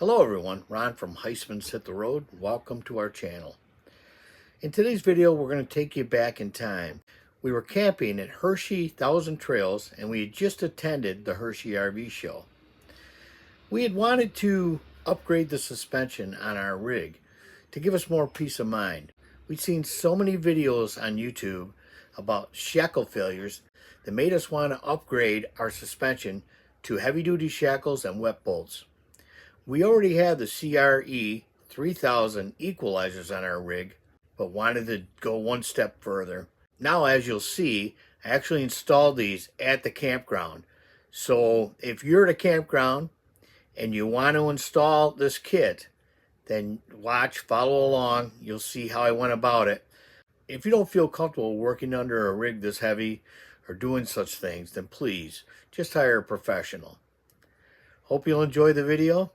Hello everyone, Ron from HEISTMAN'S Hit the Road. Welcome to our channel. In today's video, we're going to take you back in time. We were camping at Hershey Thousand Trails and we had just attended the Hershey RV show. We had wanted to upgrade the suspension on our rig to give us more peace of mind. We'd seen so many videos on YouTube about shackle failures that made us want to upgrade our suspension to heavy-duty shackles and wet bolts. We already had the CRE3000 equalizers on our rig, but wanted to go one step further. Now, as you'll see, I actually installed these at the campground. So if you're at a campground and you want to install this kit, then watch, follow along. You'll see how I went about it. If you don't feel comfortable working under a rig this heavy or doing such things, then please just hire a professional. Hope you'll enjoy the video.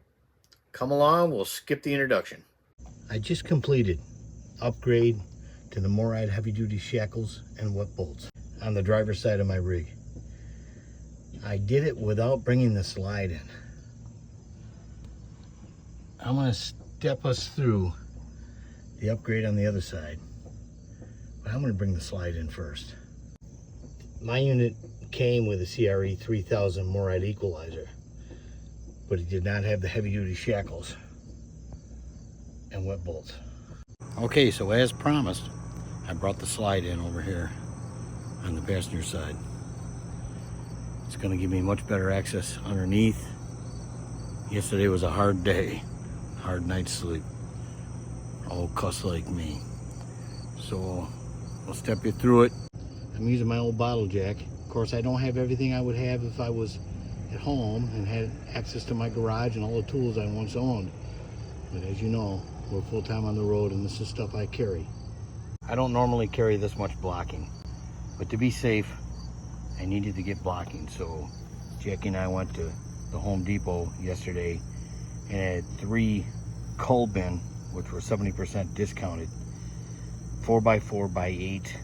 Come along, we'll skip the introduction. I just completed upgrade to the MORryde heavy-duty shackles and wet bolts on the driver's side of my rig. I did it without bringing the slide in. I'm going to step us through the upgrade on the other side, but I'm going to bring the slide in first. My unit came with a CRE3000 MORryde equalizer, but it did not have the heavy-duty shackles and wet bolts. Okay, so as promised, I brought the slide in over here on the passenger side. It's going to give me much better access underneath. Yesterday was a hard day, hard night's sleep. Old cuss like me. So I'll step you through it. I'm using my old bottle jack. Of course, I don't have everything I would have if I was at home and had access to my garage and all the tools I once owned. But as you know, we're full-time on the road and this is stuff I carry. I don't normally carry this much blocking, but to be safe, I needed to get blocking. So Jackie and I went to the Home Depot yesterday and had 3 cold bin, which were 70% discounted, 4x4x8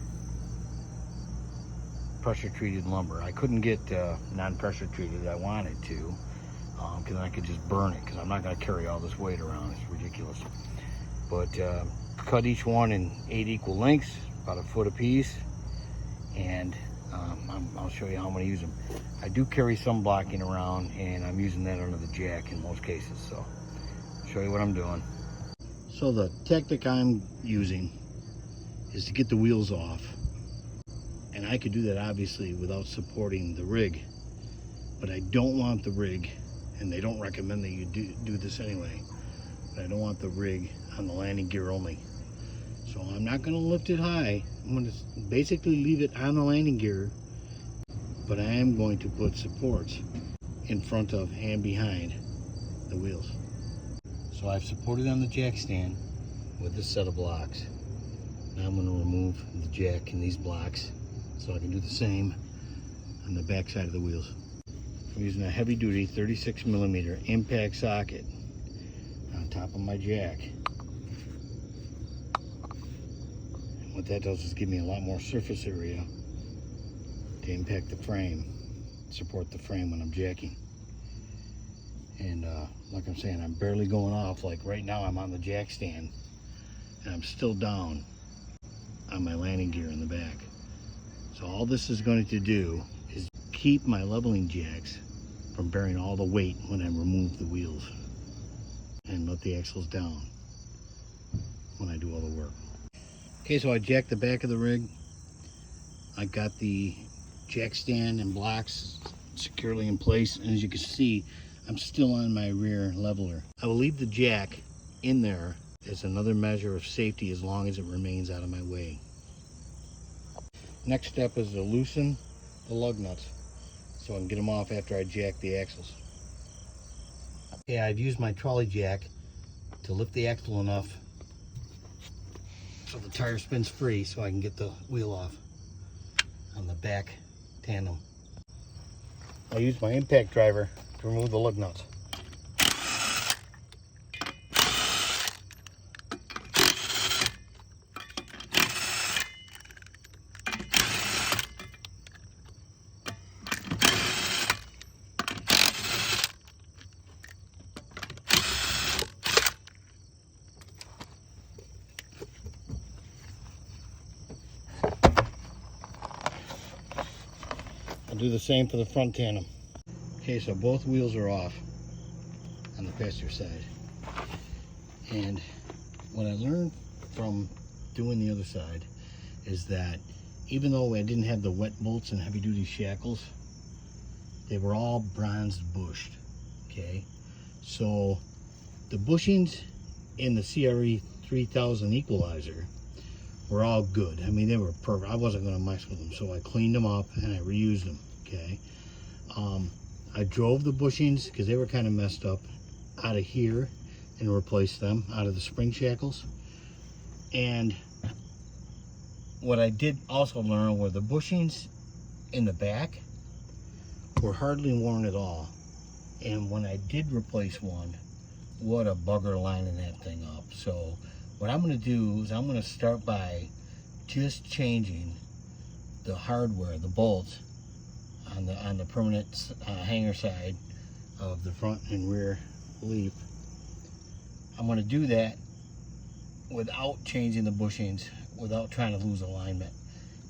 pressure treated lumber. I couldn't get non-pressure treated. I wanted to because then I could just burn it, because I'm not going to carry all this weight around. It's ridiculous. But cut each one in 8 equal lengths, about a foot apiece, and I'll show you how I'm going to use them. I do carry some blocking around and I'm using that under the jack in most cases, so I'll show you what I'm doing. So the tactic I'm using is to get the wheels off. And I could do that obviously without supporting the rig, but I don't want the rig, and they don't recommend that you do this anyway, but I don't want the rig on the landing gear only. So I'm not going to lift it high. I'm going to basically leave it on the landing gear, but I am going to put supports in front of and behind the wheels. So I've supported on the jack stand with this set of blocks. Now I'm going to remove the jack and these blocks, so I can do the same on the back side of the wheels. I'm using a heavy duty 36mm impact socket on top of my jack. And what that does is give me a lot more surface area to impact the frame, support the frame when I'm jacking. And like I'm saying, I'm barely going off. Like right now I'm on the jack stand and I'm still down on my landing gear in the back. So all this is going to do is keep my leveling jacks from bearing all the weight when I remove the wheels and let the axles down when I do all the work. Okay, so I jacked the back of the rig. I got the jack stand and blocks securely in place, and as you can see, I'm still on my rear leveler. I will leave the jack in there as another measure of safety as long as it remains out of my way. Next step is to loosen the lug nuts so I can get them off after I jack the axles. Okay, I've used my trolley jack to lift the axle enough so the tire spins free so I can get the wheel off on the back tandem. I use my impact driver to remove the lug nuts. I'll do the same for the front tandem. Okay, so both wheels are off on the passenger side. And what I learned from doing the other side is that even though I didn't have the wet bolts and heavy duty shackles, they were all bronzed bushed. Okay, so the bushings in the CRE3000 equalizer were all good. I mean, they were perfect. I wasn't going to mess with them, so I cleaned them up and I reused them. Okay, I drove the bushings because they were kind of messed up out of here and replaced them out of the spring shackles. And what I did also learn were the bushings in the back were hardly worn at all. And when I did replace one, what a bugger lining that thing up. So what I'm going to do is I'm going to start by just changing the hardware, the bolts on the permanent hanger side of the front and rear leaf. I'm going to do that without changing the bushings, without trying to lose alignment,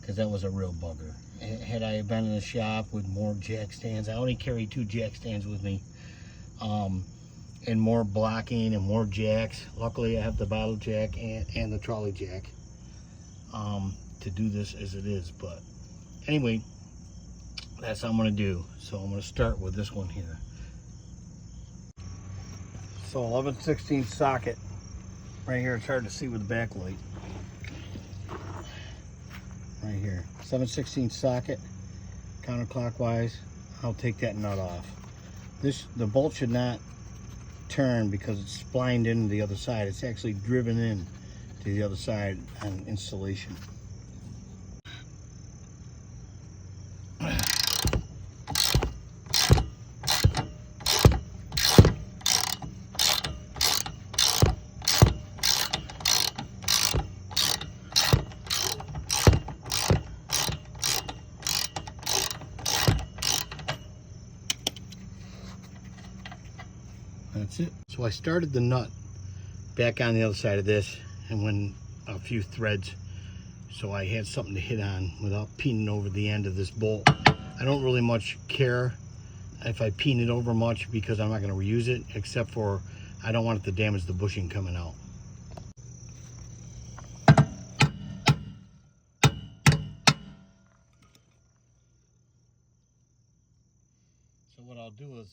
because that was a real bugger. Had I been in a shop with more jack stands, I only carry 2 jack stands with me, and more blocking and more jacks. Luckily I have the bottle jack and the trolley jack to do this as it is. But anyway, that's what I'm going to do. So I'm going to start with this one here. So 11/16 socket right here. It's hard to see with the backlight. Right here, 7/16 socket, counterclockwise. I'll take that nut off. The bolt should not turn because it's splined into the other side. It's actually driven in to the other side on installation. That's it. So I started the nut back on the other side of this and went a few threads so I had something to hit on without peening over the end of this bolt. I don't really much care if I peen it over much because I'm not going to reuse it, except for I don't want it to damage the bushing coming out. So what I'll do is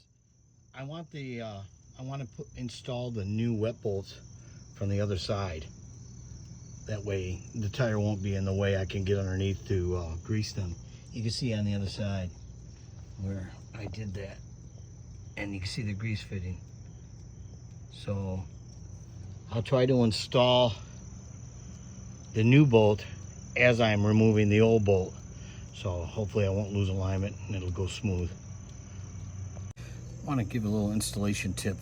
I want to install the new wet bolts from the other side. That way the tire won't be in the way. I can get underneath to grease them. You can see on the other side where I did that, and you can see the grease fitting. So I'll try to install the new bolt as I'm removing the old bolt. So hopefully I won't lose alignment and it'll go smooth. I want to give a little installation tip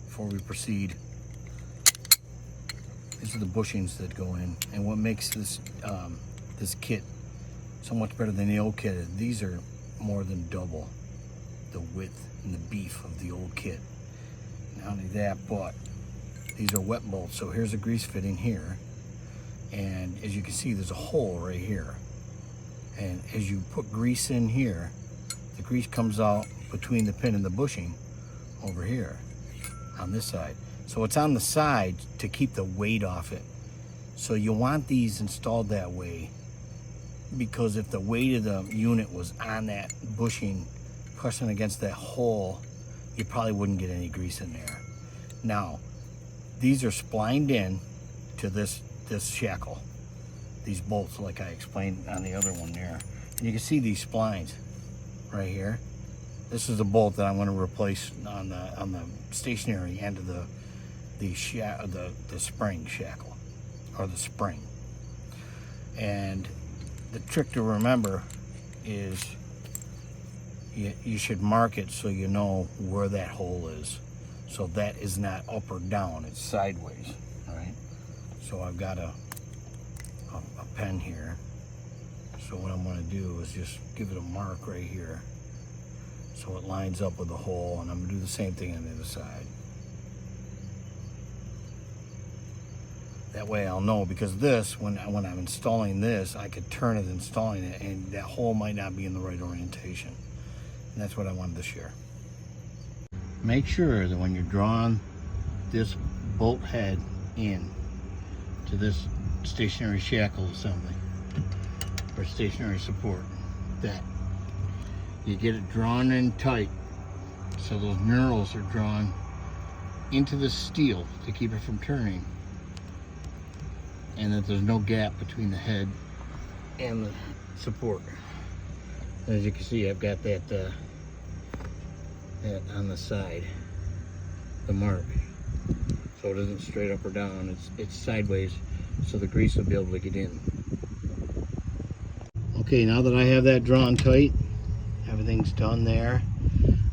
before we proceed. These are the bushings that go in, and what makes this this kit so much better than the old kit, these are more than double the width and the beef of the old kit. Not only that, but these are wet bolts. So here's a grease fitting here, and as you can see, there's a hole right here. And as you put grease in here, the grease comes out between the pin and the bushing over here on this side. So it's on the side to keep the weight off it. So you want these installed that way, because if the weight of the unit was on that bushing pressing against that hole, you probably wouldn't get any grease in there. Now, these are splined in to this shackle, these bolts like I explained on the other one there. And you can see these splines right here. This is the bolt that I'm going to replace on the stationary end of the spring shackle, or the spring. And the trick to remember is you should mark it so you know where that hole is. So that is not up or down, it's sideways, right? So I've got a pen here. So what I'm going to do is just give it a mark right here, so it lines up with the hole, and I'm going to do the same thing on the other side. That way I'll know, because this, when I'm installing this, I could turn it installing it, and that hole might not be in the right orientation. And that's what I wanted to share. Make sure that when you're drawing this bolt head in to this stationary shackle assembly or stationary support, that you get it drawn in tight so those knurls are drawn into the steel to keep it from turning, and that there's no gap between the head and the support. As you can see, I've got that on the side, the mark, so it isn't straight up or down, it's sideways, so the grease will be able to get in. Okay, now that I have that drawn tight, everything's done there,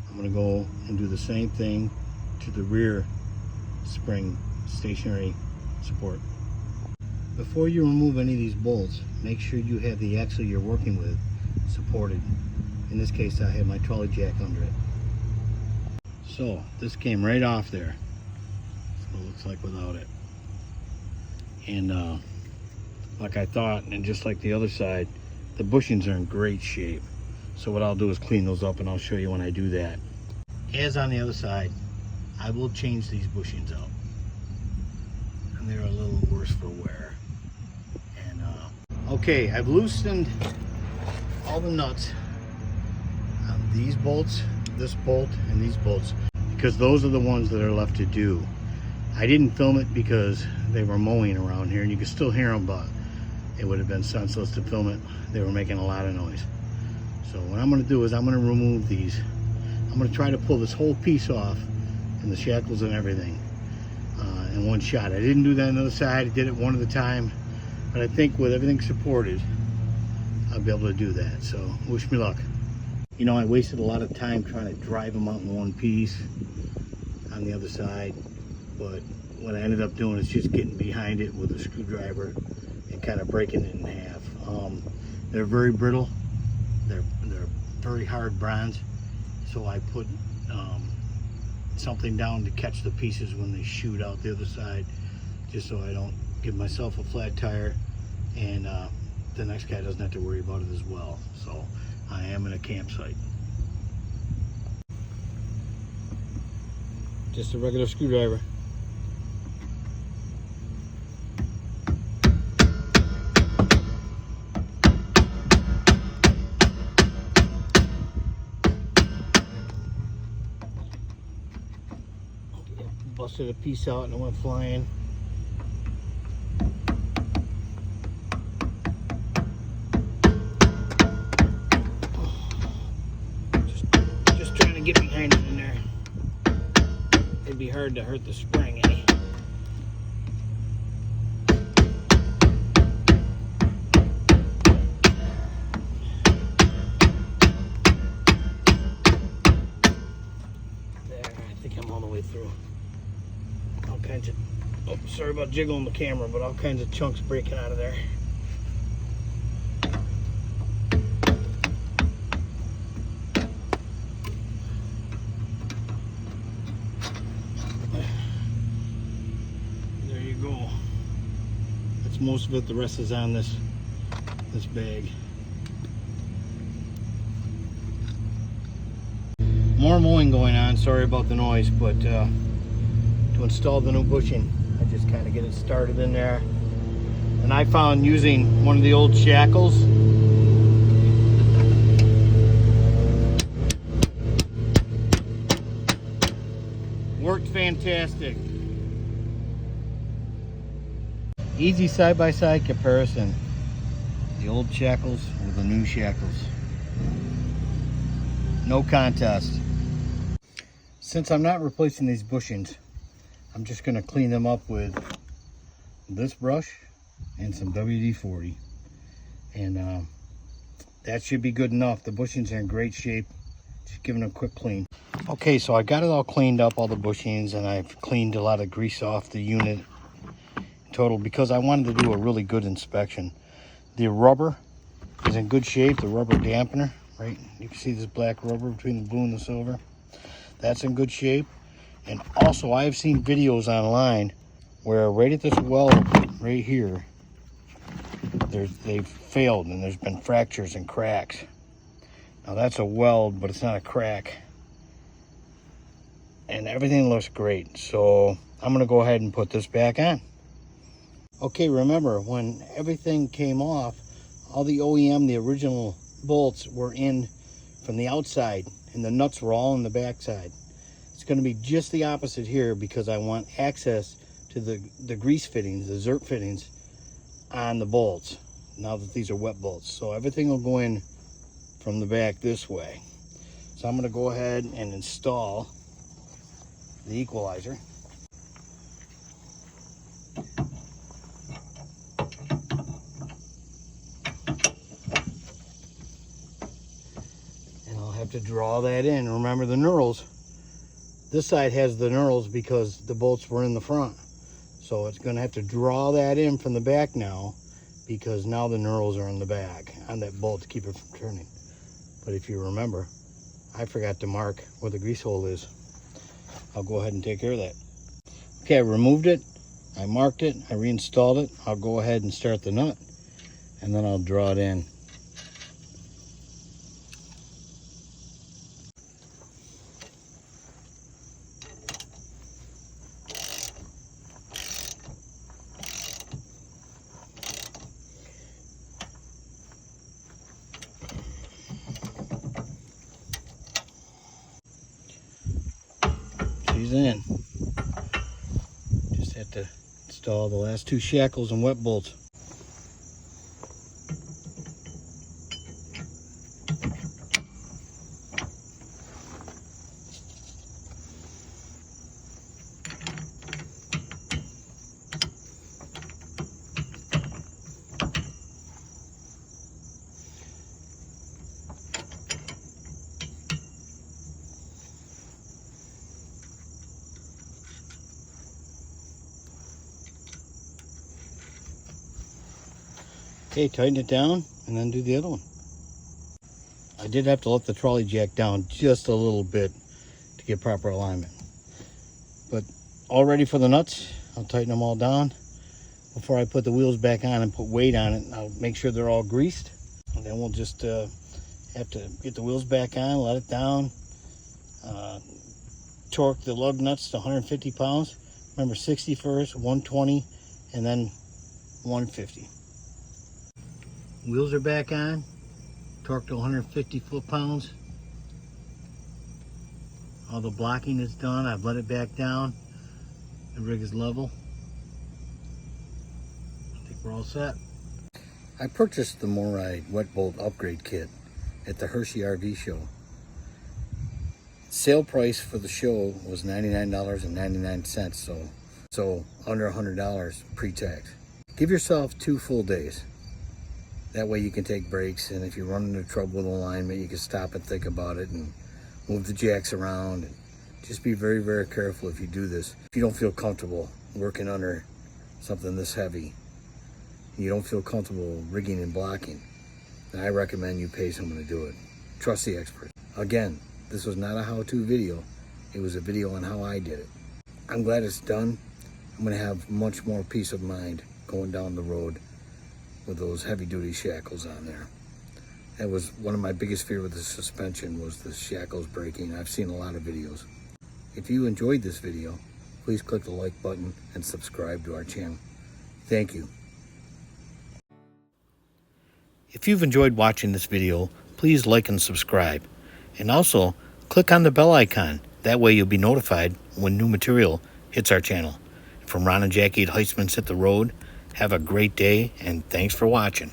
I'm going to go and do the same thing to the rear spring stationary support. Before you remove any of these bolts, make sure you have the axle you're working with supported. In this case, I have my trolley jack under it. So this came right off there. That's what it looks like without it. And like I thought, and just like the other side, the bushings are in great shape. So what I'll do is clean those up, and I'll show you when I do that. As on the other side, I will change these bushings out. And they're a little worse for wear. And okay, I've loosened all the nuts on these bolts, this bolt, and these bolts, because those are the ones that are left to do. I didn't film it because they were mowing around here, and you can still hear them, but it would have been senseless to film it. They were making a lot of noise. So what I'm going to do is I'm going to remove these. I'm going to try to pull this whole piece off, and the shackles and everything, in one shot. I didn't do that on the other side. I did it one at a time, but I think with everything supported, I'll be able to do that. So wish me luck. You know, I wasted a lot of time trying to drive them out in one piece on the other side, but what I ended up doing is just getting behind it with a screwdriver and kind of breaking it in half. They're very brittle. They're very hard bronze, so I put something down to catch the pieces when they shoot out the other side, just so I don't give myself a flat tire, and the next guy doesn't have to worry about it as well. So I am in a campsite. Just a regular screwdriver. Busted a piece out and it went flying. Just trying to get behind it in there. It'd be hard to hurt the spring, eh? There, I think I'm all the way through. All kinds of, oh, sorry about jiggling the camera, but all kinds of chunks breaking out of there. There you go. That's most of it. The rest is on this bag. More mowing going on. Sorry about the noise, but to install the new bushing, I just kind of get it started in there. And I found using one of the old shackles, worked fantastic. Easy side-by-side comparison. The old shackles with the new shackles. No contest. Since I'm not replacing these bushings, I'm just going to clean them up with this brush and some WD-40, and that should be good enough. The bushings are in great shape. Just giving them a quick clean. Okay, so I got it all cleaned up, all the bushings, and I've cleaned a lot of grease off the unit in total, because I wanted to do a really good inspection. The rubber is in good shape, the rubber dampener, right? You can see this black rubber between the blue and the silver. That's in good shape. And also, I have seen videos online where right at this weld, right right here, they've failed and there's been fractures and cracks. Now that's a weld, but it's not a crack. And everything looks great. So I'm gonna go ahead and put this back on. Okay, remember when everything came off, all the OEM, the original bolts were in from the outside and the nuts were all in the back side. It's gonna be just the opposite here because I want access to the grease fittings, the zerk fittings on the bolts, now that these are wet bolts. So everything will go in from the back this way. So I'm gonna go ahead and install the equalizer. And I'll have to draw that in. Remember the knurls. This side has the knurls because the bolts were in the front. So it's gonna have to draw that in from the back now because now the knurls are in the back on that bolt to keep it from turning. But if you remember, I forgot to mark where the grease hole is. I'll go ahead and take care of that. Okay, I removed it, I marked it, I reinstalled it. I'll go ahead and start the nut and then I'll draw it in. She's in. Just have to install the last two shackles and wet bolts. Okay, tighten it down and then do the other one. I did have to let the trolley jack down just a little bit to get proper alignment. But all ready for the nuts. I'll tighten them all down before I put the wheels back on and put weight on it. I'll make sure they're all greased. And then we'll just have to get the wheels back on, let it down. Torque the lug nuts to 150 pounds. Remember 60 first, 120, and then 150. Wheels are back on, torque to 150 foot-pounds. All the blocking is done. I've let it back down. The rig is level. I think we're all set. I purchased the MORryde wet bolt upgrade kit at the Hershey RV show. Sale price for the show was $99.99, so under $100 pre-tax. Give yourself 2 full days. That way you can take breaks, and if you run into trouble with alignment, you can stop and think about it and move the jacks around. And just be very, very careful if you do this. If you don't feel comfortable working under something this heavy, you don't feel comfortable rigging and blocking, then I recommend you pay someone to do it. Trust the expert. Again, this was not a how-to video. It was a video on how I did it. I'm glad it's done. I'm gonna have much more peace of mind going down the road with those heavy-duty shackles on there. That was one of my biggest fear with the suspension, was the shackles breaking. I've seen a lot of videos. If you enjoyed this video, please click the like button and subscribe to our channel. Thank you. If you've enjoyed watching this video, please like and subscribe. And also, click on the bell icon. That way you'll be notified when new material hits our channel. From Rohn and Jacki at HEISTMAN'S Hit the Road, have a great day, and thanks for watching.